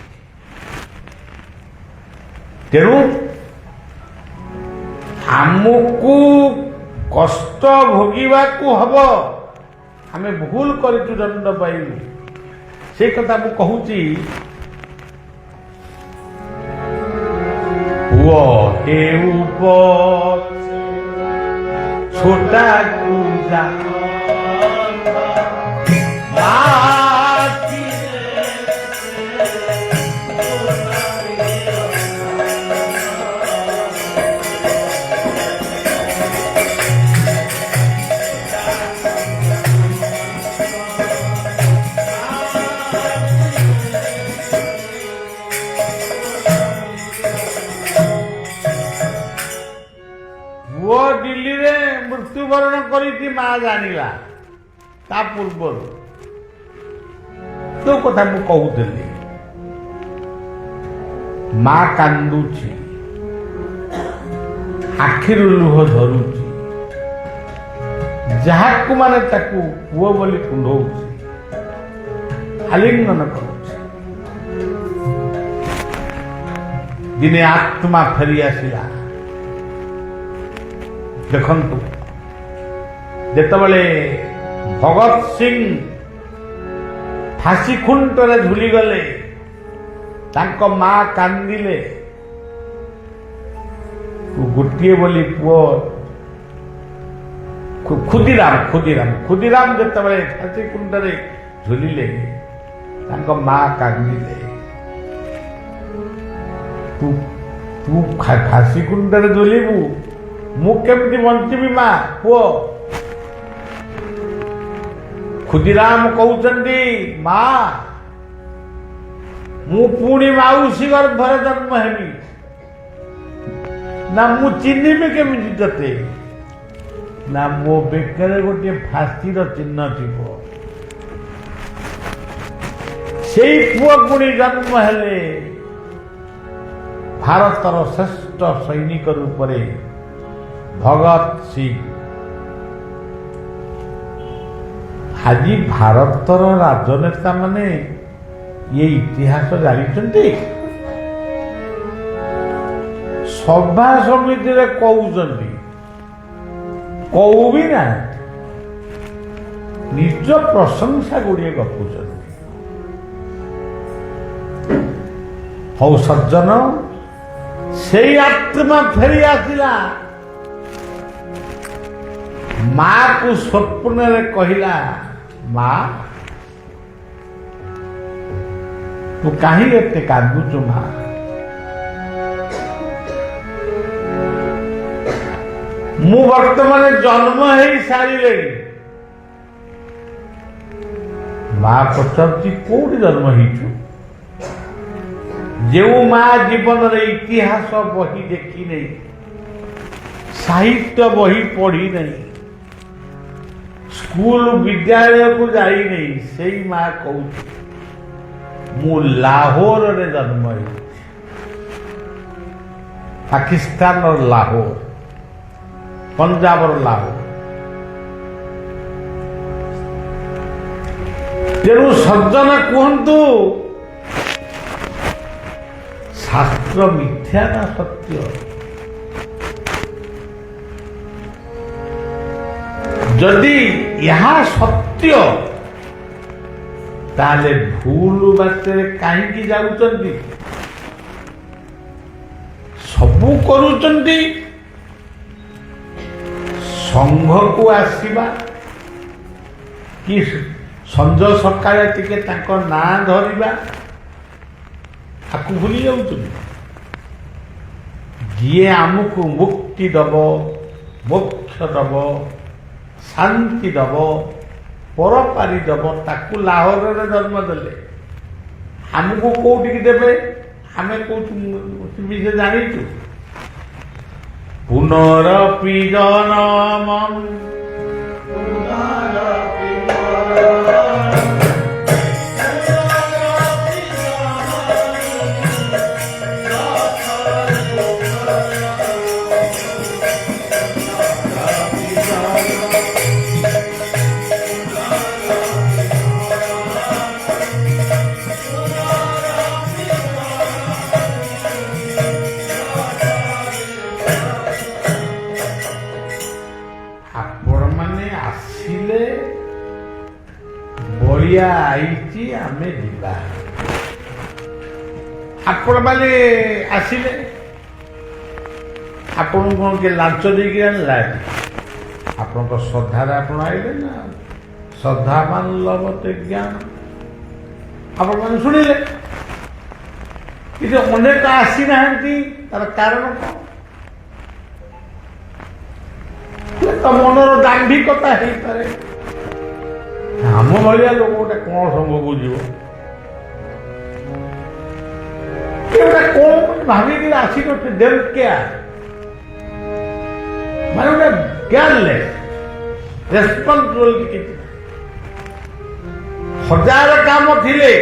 ତେଣୁ ଆମକୁ କଷ୍ଟ ଭୋଗିବାକୁ ହବ। ଆମେ ଭୁଲ କରିଛୁ, ଦଣ୍ଡ ପାଇବୁ। ସେଇ କଥା ମୁଁ କହୁଛି। ପୁଅ ହେଉ ଛୋଟା କୁଜା ପୁଅ ଦିଲ୍ଲୀରେ ମୃତ୍ୟୁବରଣ କରିଛି, ମା ଜାଣିଲା। ତା ପୂର୍ବରୁ ଯୋଉ କଥା ମୁଁ କହୁଥିଲି, ମା କାନ୍ଦୁଛି, ଆଖିରୁ ଲୁହ ଝରୁଛି, ଯାହାକୁ ମାନେ ତାକୁ ପୁଅ ବୋଲି କୁଣ୍ଢଉଛି, ଆଲିଙ୍ଗନ କରୁଛି। ଦିନେ ଆତ୍ମା ଫେରି ଆସିଲା। ଦେଖନ୍ତୁ, ଯେତେବେଳେ ଭଗତ ସିଂ ଫାଶୀ ଖୁଣ୍ଟରେ ଝୁଲିଗଲେ, ତାଙ୍କ ମା କାନ୍ଦିଲେ। ଗୋଟିଏ ବୋଲି ପୁଅ ଖୁଦିରାମ ଯେତେବେଳେ ଫାଶୀ ଖୁଣ୍ଟରେ ଝୁଲିଲେ, ତାଙ୍କ ମା କାନ୍ଦିଲେ। ତୁ ଫାଶୀ ଖୁଣ୍ଟରେ ଝୁଲିବୁ, ମୁଁ କେମିତି ବଞ୍ଚିବି ମା ପୁଅ? ଖୁଦିରାମ କହୁଛନ୍ତି ମା ମୁଁ ପୁଣି ମାଉସୀ ଗର୍ଭରେ ଜନ୍ମ ହେବି ନା ମୁଁ ଚିହ୍ନିବି କେମିତି ତତେ? ନା ମୋ ବେକରେ ଗୋଟିଏ ଫାଶୀର ଚିହ୍ନ ଥିବ। ସେଇ ପୁଅ ପୁଣି ଜନ୍ମ ହେଲେ ଭାରତର ଶ୍ରେଷ୍ଠ ସୈନିକ ରୂପରେ ଭଗତ ସିଂ। ଆଜି ଭାରତର ରାଜନେତା ମାନେ ये इतिहास जानिछन्ति। सभा समिति रे कहउछन्ति कहू भी ना निज प्रशंसा गुड़िए गपुछन्ति। हौ सज्जन से आत्मा फेरी आसिला माँ को स्वप्न रे कहिला माँ तू कहीं एते कांदुचु माँ? मु वर्तमान जन्म है सारे माँ पचारुची कोठी जन्म होइछु? जो माँ जीवन रे इतिहास बही देखी नहीं, साहित्य बही पढ़ी नहीं, स्कूल विद्यालय को जाई नहीं, से माँ कहू मु लाहौर रे जन्म है, पाकिस्तान और लाहौर, पंजाब और लाहौर। तेणु सज्जन कहतु शास्त्र मिथ्या ना सत्य? जदि यहाँ सत्य ताले भूल बाटे कहीं जाऊँगी? सबू करुचंती संघ को आसवा कि संज सकाळे टिके तांको ना धरिबा आकु भूली जाउछन। जिए आमको मुक्ति दब, मोक्ष दब, शांति दब, परपारी दब, ताकु लाहौर रे जन्म देले आमको कोठी देबे? आमे कोठी विषय जानिछु? पुनरपि जनमं आईची आमे जीवा। आपण माने आसिले आपण कोन के लांच देकी आनला? आपण को श्रद्धा रे आपण आइले ना? श्रद्धा मान लबते ज्ञान आपण माने सुनिले कि जे अनेक आसी नाहंती तार कारण कोन? तो मनर दांभिकता हेई पारे। आम भाया लोक गोटे कौन संघ को जीव कौन भाविक आसिक देव क्या माने गोटे केयरलेस रेस्पॉन्सिबिलिटी। हजार काम थिले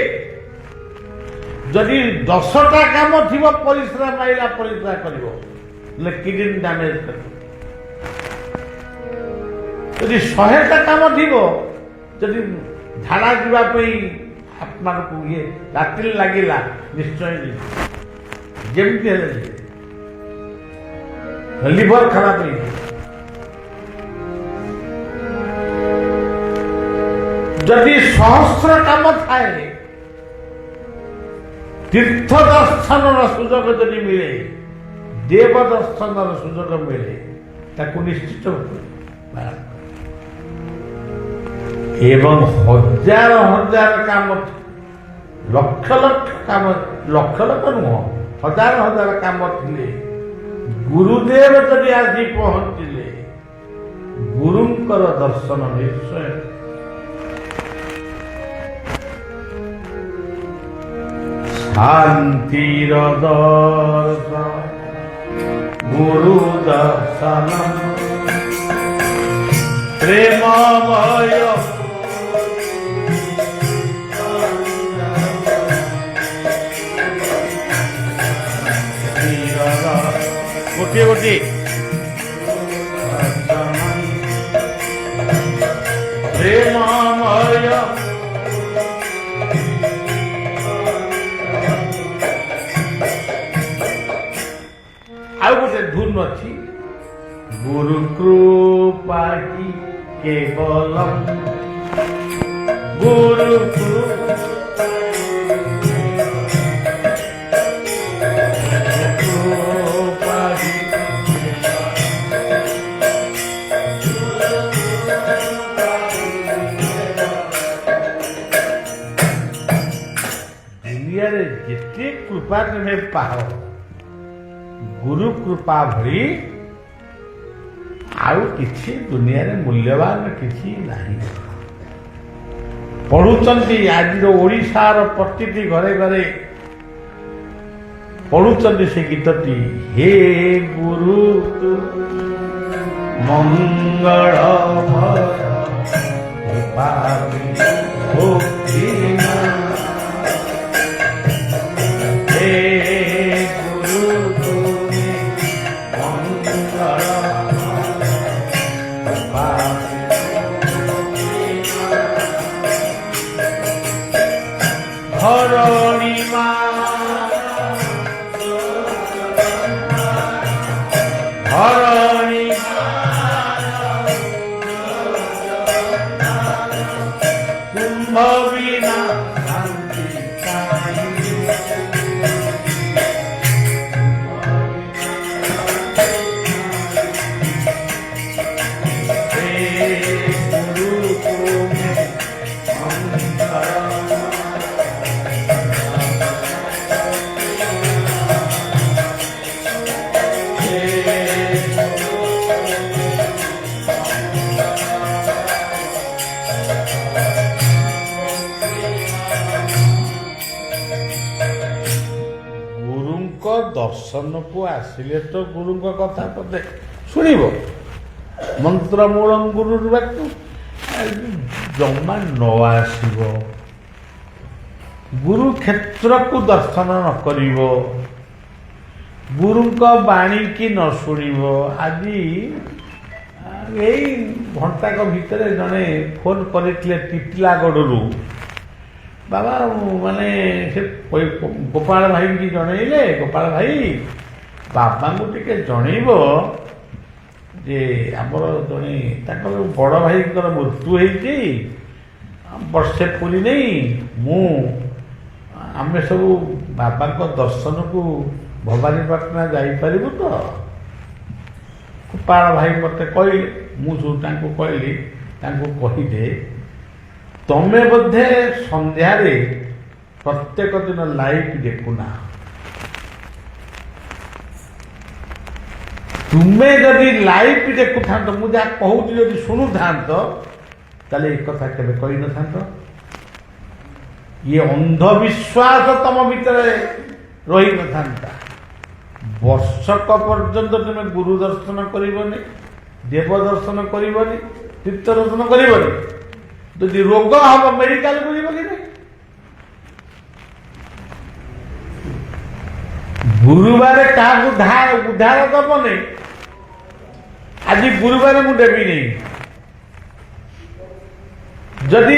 जदि 10टा काम थी परिश्रा माइला परिश्रा कर किडनी डैमेज कर, जदि 100टा काम थी जदि झाड़ा जावाई आत्मा को ये रात्रि लगिला निश्चय जमी लिवर खराब हो। जदि 100 काम थाए तीर्थ दर्शन सुजोग जदि मिले, देव दर्शन सुजोग मिले, ताकू निश्चित एवं हजार हजार काम लक्ष लक्ष काम लक्ष लक्ष नुह हजार हजार काम थिले ଗୁରୁଦେବ ଯଦି ଆସି ପହଞ୍ଚିଲେ ଗୁରୁଙ୍କର ଦର୍ଶନ ନିଶ୍ଚୟ। ଶାନ୍ତିର ଦର୍ଶନ ଗୁରୁ ଦର୍ଶନ ପ୍ରେମମୟ ଗୋଟିଏ ଗୋଟିଏ ପ୍ରେମମୟ ଆଉ ଗୋଟେ ଧୁନ ଅଛି ଗୁରୁ କୃପା ହି କେବଲମ୍ ଗୁରୁ ଦୁନିଆରେ ଯେତେ କୃପା ତୁମେ ପାଅ ଗୁରୁ କୃପା ଭଳି ଆଉ କିଛି ଦୁନିଆରେ ମୂଲ୍ୟବାନ କିଛି ନାହିଁ। ପଢୁଛନ୍ତି ଆଜିର ଓଡ଼ିଶାର ପ୍ରତିଟି ଘରେ ଘରେ ପଢୁଛନ୍ତି ସେ ଗୀତଟି ହେ ଗୁରୁ ତୁ ମଙ୍ଗଳମୟ ধরণীমা ধরণী কুম্ভ বিনা শান্তি ଦର୍ଶନକୁ ଆସିଲେ ତ ଗୁରୁଙ୍କ କଥା ପଦେ ଶୁଣିବ ମନ୍ତ୍ର ମୂଳଂ ଗୁରୁର୍ ବାକ୍ୟ ଜମା ନ ଆସିବ ଗୁରୁ କ୍ଷେତ୍ରକୁ ଦର୍ଶନ ନ କରିବ ଗୁରୁଙ୍କ ବାଣୀ କି ନ ଶୁଣିବ। ଆଜି ଏଇ ଘଣ୍ଟାକ ଭିତରେ ଜଣେ ଫୋନ କରିଥିଲେ ଟିଟିଲାଗଡ଼ରୁ ବାବା ମାନେ ସେ ଗୋପାଳ ଭାଇକି ଜଣେଇଲେ ଗୋପାଳ ଭାଇ ବାବାଙ୍କୁ ଟିକେ ଜଣେଇବ ଯେ ଆମର ଜଣେ ତାଙ୍କର ବଡ଼ ଭାଇଙ୍କର ମୃତ୍ୟୁ ହେଇଛି ବର୍ଷେ ପୁରୀ ନେଇ ଆମେ ସବୁ ବାବାଙ୍କ ଦର୍ଶନକୁ ଭବାନୀପାଟଣା ଯାଇପାରିବୁ ତ? ଗୋପାଳ ଭାଇ ମୋତେ କହିଲେ ମୁଁ ସବୁ ତାଙ୍କୁ କହିଲି ତାଙ୍କୁ କହିଦେ ତମେ ବୋଧେ ସନ୍ଧ୍ୟାରେ ପ୍ରତ୍ୟେକ ଦିନ ଲାଇଭ୍ ଦେଖୁନା ତୁମେ ଯଦି ଲାଇଭ୍ ଦେଖୁଥାନ୍ତ ମୁଁ ଯାହା କହୁଛି ଯଦି ଶୁଣୁଥାନ୍ତ ତାହେଲେ ଏ କଥା କେବେ କହିନଥାନ୍ତ। ଇଏ ଅନ୍ଧବିଶ୍ୱାସ ତମ ଭିତରେ ରହିନଥାନ୍ତା। ବର୍ଷକ ପର୍ଯ୍ୟନ୍ତ ତୁମେ ଗୁରୁ ଦର୍ଶନ କରିବନି ଦେବ ଦର୍ଶନ କରିବନି ତୀର୍ଥ ଦର୍ଶନ କରିବନି ଯଦି ରୋଗ ହବ ମେଡିକାଲକୁ ଯିବ କି ନାହିଁ? ଗୁରୁବାର କାହାକୁ ଉଦ୍ଧାର ଦବନି। ଆଜି ଗୁରୁବାର ମୁଁ ଦେବିନି। ଯଦି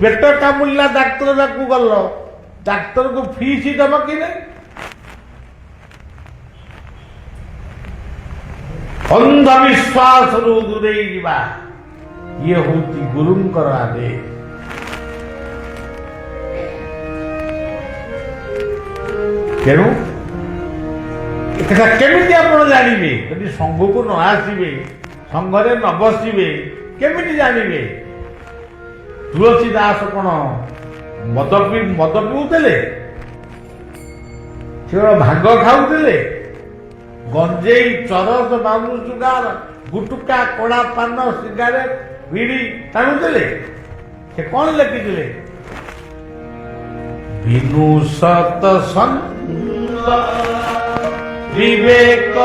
ପେଟ କାମୁଡ଼ିଲା ଡାକ୍ତର ପାଖକୁ ଗଲ ଡାକ୍ତରକୁ ଫିସ୍ ଦବ କି ନାହିଁ? ଅନ୍ଧବିଶ୍ୱାସରୁ ଦୂରେଇ ଯିବା ଇଏ ହଉଛି ଗୁରୁଙ୍କର ଆଦେଶ। ତେଣୁ ଏକଥା କେମିତି ଆପଣ ଜାଣିବେ? ଯଦି ସଂଘକୁ ନ ଆସିବେ ସଂଘରେ ନ ବସିବେ କେମିତି ଜାଣିବେ? ତୁଳସୀ ଦାସ କଣ ମଦ ପିଉଥିଲେ? ସେ ଭାଙ୍ଗ ଖାଉଥିଲେ? ଗଞ୍ଜେଇ ଚରସ ବାବୁ ସୁଗାର ଗୁଟୁକା କଡ଼ା ପାନ ସିଗାରେଟ ବିଡ଼ି ଟାଣୁଥିଲେ। ସେ କଣ ଲେଖିଥିଲେ? ବିନୁ ସତସଙ୍ଗ ବିବେକ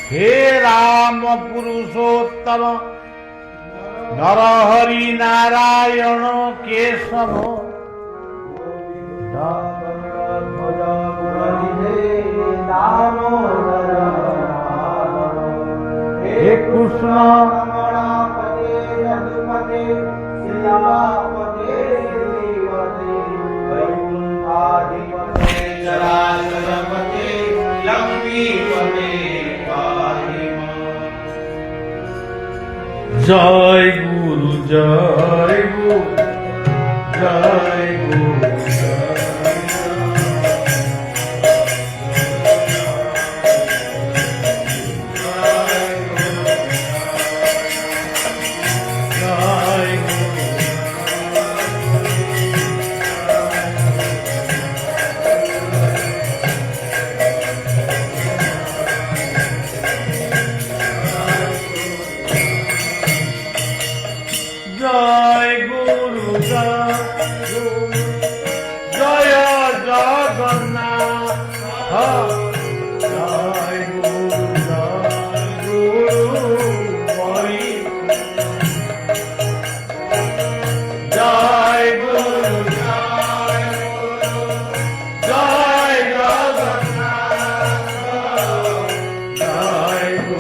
हे राम पुरुषोत्तम नरहरि नारायण केशव हे कृष्ण जय गुरु जय गुरु जय गुरु जय गुरु जय जगन्नाथ जय गुरु हरि जय गुरु जय जगन्नाथ जय गुरु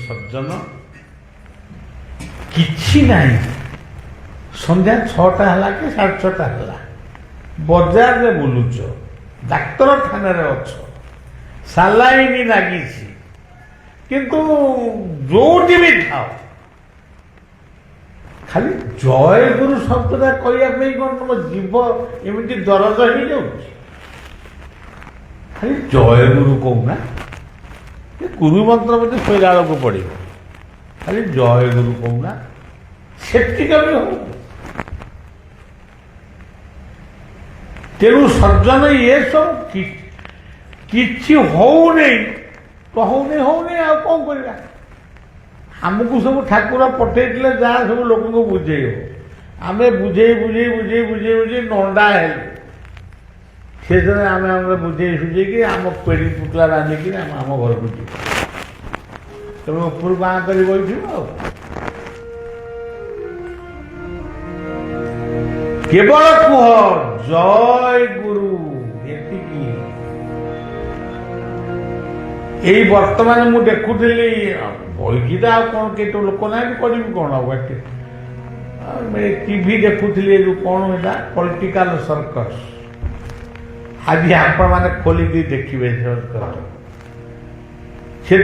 सज्जन किछि नहीं संध्या 6टा है कि 6:30 है बजार में बुलुच डाक्तरखाना अच्छ सालाइन लगी किंतु जोटी भी थाओ खाली जय गुरु शब्दटा कहवाई कौन तुम जीव एमती दरज हो जाऊँ खाली जय गुरु कहना गुरु मंत्र मत शोला बेलू पड़ो खाली जय गुरु कहना से हो तेणु सज्जन ये सब किछि होने कहूनी होने आ कौन करवा आमको सब ठाकुर पठे जहाँ सब लोक बुझे आम बुझे बुझे बुझे बुझे बुझे नंडा है से आम बुझे सुझे कि आम पेड़ी पुतला रांधिकी आम घर को जी तुम ऊपर बाँ कर केवल कह जय गुरु यही वर्तमान मु देखुली बहीटा कौन केतो लोक ना करी कौन टीवी देखुली कौन है पॉलिटिकल सर्कस आज आपण मैंने खोलिकी देखिए से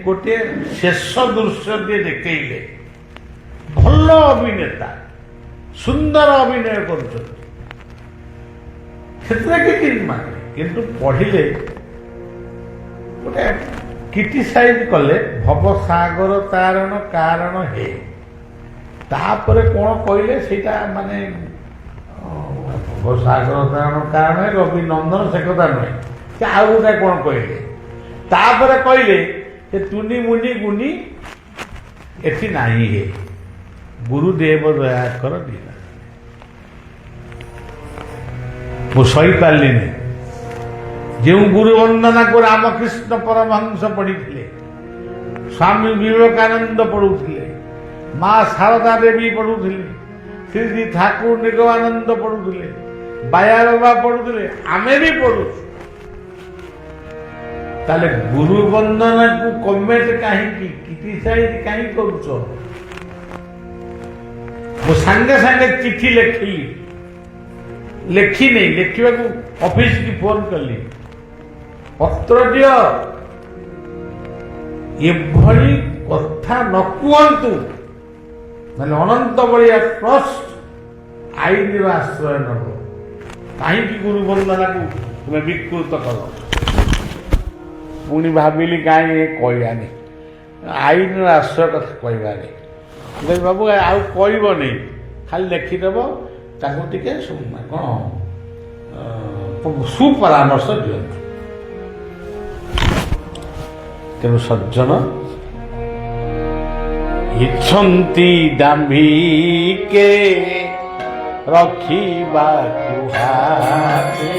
गोटे शेष दृश्य देखले भल अभिनेता सुंदर अभिनय कर पढ़िले गोटे क्रिटिसाइज कले भव सागर तारण कारण हे तापरे कौन कहले सेटा माने भव सागर तारण कारण है रवि नंदन से कथा नुहे से आउ गोटे कौन कहले तापरे कहले से तुनी मुनि गुनी एटी नहीं है गुरुदेव दया कर दिला मु सही पार्ली नहीं जो गुरु वंदना को रामकृष्ण परमहंस पढ़ी स्वामी विवेकानंद पढ़ुले माँ शारदा देवी पढ़ुले श्री ठाकुर निगमानंद पढ़ुले ବାୟା ବାବା ପଢୁଥିଲେ, ଆମେ ବି ପଢୁଛୁ। ତାହେଲେ ଗୁରୁ ବନ୍ଦନାକୁ କମେଣ୍ଟ କାହିଁକି କ୍ରିଟିସାଇଜ କାହିଁକି କରୁଛ? ମୁଁ ସାଙ୍ଗେ ସାଙ୍ଗେ ଚିଠି ଲେଖିନି, ଲେଖିବାକୁ ଅଫିସକି ଫୋନ କଲି, ପତ୍ର ଦିଅ, ଏଭଳି କଥା ନ କୁହନ୍ତୁ, ମାନେ ଅନନ୍ତ ବଳିଆ ଟ୍ରଷ୍ଟ ଆଇନର ଆଶ୍ରୟ ନେବ। କାହିଁକି ଗୁରୁ ବନ୍ଦନାକୁ ତୁମେ ବିକୃତ କର? ପୁଣି ଭାବିଲି କାହିଁ କହିବାନି, ଆଇନର ଆଶ୍ରୟ କଥା କହିବାନି। ବାବୁ ଆଉ କହିବନି, ଖାଲି ଲେଖିଦେବ, ତାକୁ ଟିକେ କ'ଣ ସୁପରାମର୍ଶ ଦିଅନ୍ତୁ। ତେଣୁ ସଜ୍ଜନ ଇଚ୍ଛନ୍ତି ଦାମ୍ଭିକେ ରଖିବାକୁ ହାତେ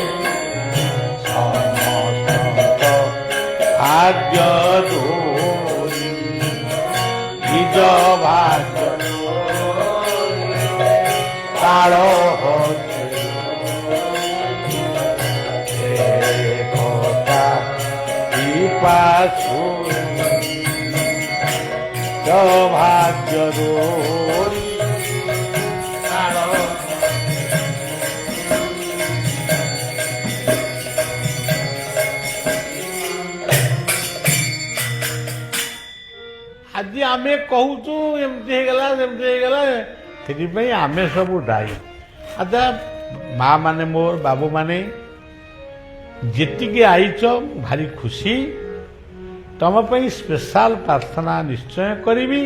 ସମସ୍ତ ଭାଗ୍ୟ ଦୋଇ ନିଜ ଭାଗ୍ୟ କାଳ କଥା ପାଶୁ ଭାଗ୍ୟ ଦୋଇ କାଳ। ଆଜି ଆମେ କହୁଛୁ ଏମିତି ହେଇଗଲା ସେମିତି ହେଇଗଲା, ସେଥିପାଇଁ ଆମେ ସବୁ ଦାୟୀ। ଆଚ୍ଛା ମା ମାନେ, ମୋର ବାବୁ ମାନେ, ଯେତିକି ଆଇଛ ଭାରି ଖୁସି। ତମ ପାଇଁ ସ୍ପେଶାଲ ପ୍ରାର୍ଥନା ନିଶ୍ଚୟ କରିବି।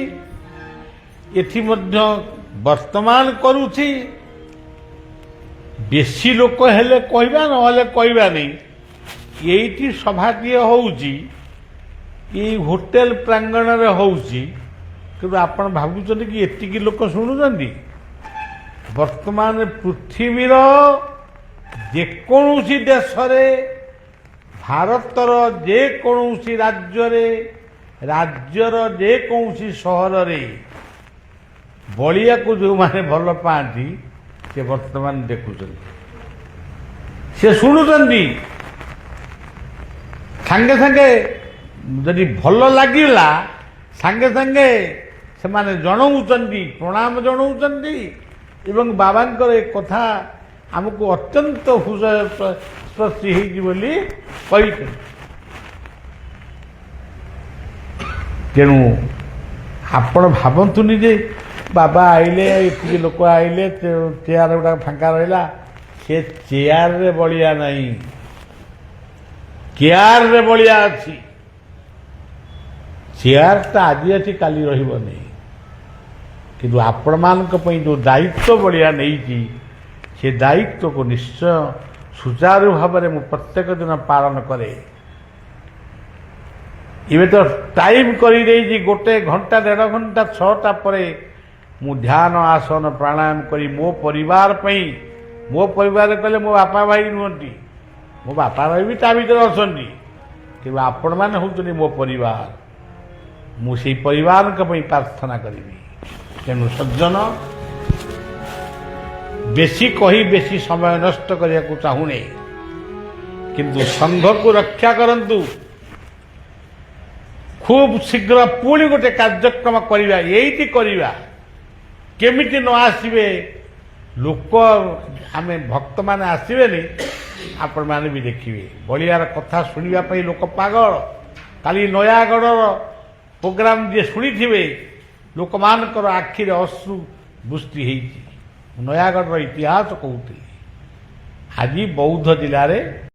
ଏଠି ମଧ୍ୟ ବର୍ତ୍ତମାନ କରୁଛି। ବେଶୀ ଲୋକ ହେଲେ କହିବା, ନହେଲେ କହିବାନି। ଏଇଠି ସଭାଟିଏ ହଉଛି, ଏଇ ହୋଟେଲ ପ୍ରାଙ୍ଗଣରେ ହଉଛି, କିନ୍ତୁ ଆପଣ ଭାବୁଛନ୍ତି କି ଏତିକି ଲୋକ ଶୁଣୁଛନ୍ତି? ବର୍ତ୍ତମାନ ପୃଥିବୀର ଯେକୌଣସି ଦେଶରେ, ଭାରତର ଯେକୌଣସି ରାଜ୍ୟର ଯେକୌଣସି ସହରରେ ବଳିଆକୁ ଯେଉଁମାନେ ଭଲ ପାଆନ୍ତି, ସେ ବର୍ତ୍ତମାନ ଦେଖୁଛନ୍ତି, ସେ ଶୁଣୁଛନ୍ତି। ସାଙ୍ଗେ ସାଙ୍ଗେ ଯଦି ଭଲ ଲାଗିଲା, ସାଙ୍ଗେ ସାଙ୍ଗେ ସେମାନେ ଜଣାଉଛନ୍ତି, ପ୍ରଣାମ ଜଣାଉଛନ୍ତି ଏବଂ ବାବାଙ୍କର ଏ କଥା ଆମକୁ ଅତ୍ୟନ୍ତ ହୃଦୟସ୍ପର୍ଶୀ ହେଇଛି ବୋଲି କହିଛନ୍ତି। ତେଣୁ ଆପଣ ଭାବନ୍ତୁନି ଯେ ବାବା ଆଇଲେ, ଏତିକି ଲୋକ ଆଇଲେ, ଚେୟାର ଗୁଡ଼ାକ ଫାଙ୍କା ରହିଲା। ସେ ଚେୟାରରେ ବଳିଆ ନାହିଁ, କେୟାରରେ ବଳିଆ ଅଛି। ଚେୟାରଟା ଆଜି ଅଛି, କାଲି ରହିବନି। କିନ୍ତୁ ଆପଣମାନଙ୍କ ପାଇଁ ଯେଉଁ ଦାୟିତ୍ୱ ବଳିଆ ନେଇଛି, ସେ ଦାୟିତ୍ୱକୁ ନିଶ୍ଚୟ ସୁଚାରୁ ଭାବରେ ମୁଁ ପ୍ରତ୍ୟେକ ଦିନ ପାଳନ କରେ। ଏବେ ତ ଟାଇମ୍ କରିଦେଇଛି, 1 ଘଣ୍ଟା 1.5 ଘଣ୍ଟା, 6ଟା ପରେ ମୁଁ ଧ୍ୟାନ, ଆସନ, ପ୍ରାଣାୟାମ କରି ମୋ ପରିବାର ପାଇଁ, ମୋ ପରିବାର କହିଲେ ମୋ ବାପା ଭାଇ ନୁହନ୍ତି, ମୋ ବାପା ଭାଇ ବି ତା ଭିତରେ ଅଛନ୍ତି, କିନ୍ତୁ ଆପଣମାନେ ହେଉଛନ୍ତି ମୋ ପରିବାର। ମୁଁ ସେଇ ପରିବାରଙ୍କ ପାଇଁ ପ୍ରାର୍ଥନା କରିବି। ତେଣୁ ସଜ୍ଜନ, ବେଶୀ କହି ବେଶୀ ସମୟ ନଷ୍ଟ କରିବାକୁ ଚାହୁଁନି, କିନ୍ତୁ ସଂଘକୁ ରକ୍ଷା କରନ୍ତୁ। ଖୁବ୍ ଶୀଘ୍ର ପୁଣି ଗୋଟେ କାର୍ଯ୍ୟକ୍ରମ କରିବା, ଏଇଠି କରିବା। କେମିତି ନ ଆସିବେ ଲୋକ, ଆମେ ଭକ୍ତମାନେ ଆସିବେନି, ଆପଣମାନେ ବି ଦେଖିବେ। ବଳିଆର କଥା ଶୁଣିବା ପାଇଁ ଲୋକ ପାଗଳ। କାଲି ନୟାଗଡ଼ର ପ୍ରୋଗ୍ରାମ ଯିଏ ଶୁଣିଥିବେ, ଲୋକମାନଙ୍କର ଆଖିରେ ଅଶ୍ରୁ ବୃଷ୍ଟି ହେଇଛି। ନୟାଗଡ଼ର ଇତିହାସ କହୁଥିଲି। ଆଜି ବୌଦ୍ଧ ଜିଲ୍ଲାରେ